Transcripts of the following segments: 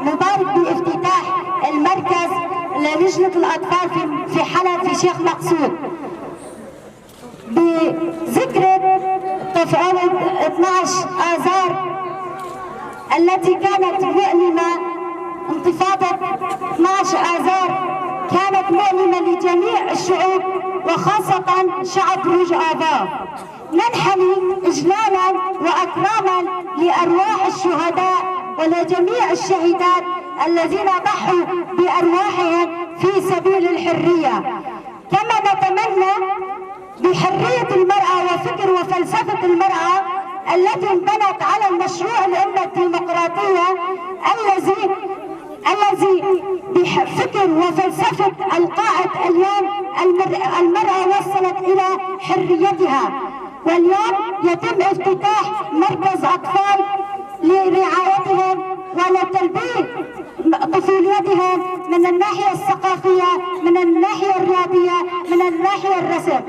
نبارك بافتتاح المركز للجنة الأطفال في حلب في شيخ مقصود بذكرى تفعيل 12 آذار التي كانت مؤلمة. انتفاضة 12 آذار كانت مؤلمة لجميع الشعوب وخاصة شعب روج آذار. ننحني إجلالا وأكراما لأرواح الشهداء ولجميع الشهيدات الذين ضحوا بأرواحهم في سبيل الحرية. كما نتمنى بحرية المرأة وفكر وفلسفة المرأة التي انبنت على المشروع الأمة الديمقراطية الذي بفكر وفلسفة القائد اليوم المرأة وصلت إلى حريتها. واليوم يتم افتتاح مركز أطفال لرعايتهم ولتلبية طفوليتهم من الناحية الثقافية، من الناحية الرياضية، من الناحية الرسم.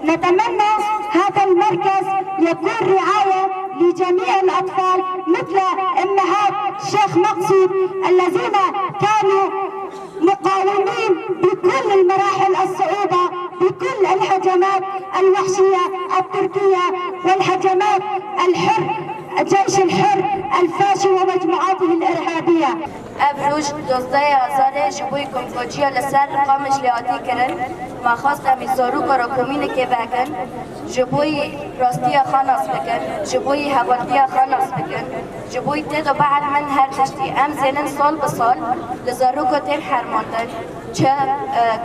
نتمنى هذا المركز يكون رعاية لجميع الأطفال مثل أمهات شيخ مقصود الذين كانوا مقاومين بكل المراحل الصعوبة، بكل الهجمات الوحشية التركية والهجمات الجيش الحر الفاشي ومجموعاته الإرهابية. ابروج 12 آذار جبوی کنفوجیا لسر قامش لیاتی کرن ما خواست امی زاروک را کمین که بکن جبوی راستی خاناس بکن جبوی حوالتی خاناس بکن جبوی تد و بعد من هر تشتی ام زنن سال بسال لزاروک تر حرماندن چه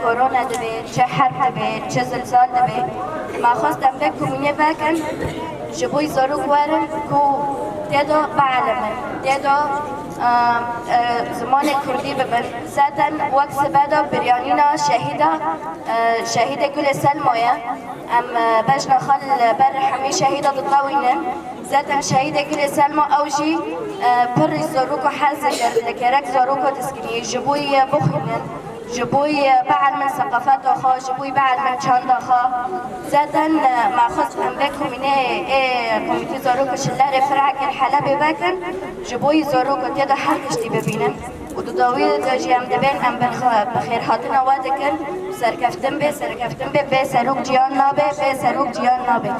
کرونا دبه چه حرب دبه چه زلزال دبه ما خواست ام بکمینه بکن جبوی زاروک ورن کو تدو بعلمن تدو زمان کردی ببر زدن وقت بعد بریانینا شهید گل سلمایه ام بجنا خال بر حمی شهیده تطاوینن زدن شهید گل سلما اوجی پر زاروکو حزر لکرک زاروکو تسکنی جبوی بخینن جبوی بعد من ثقافت آخا جبوی بعد من چاند آخا زدن ماخذ هم بکومینه کمیتی زاروک شلر فرعک الحلبی بکن جبوی زاروک تیدا هر کشتی ببینن و داوی داجی هم دبین هم بخیر هاتن آواده کن سرکفتن به سروک جیان نابه به سروک جیان نابه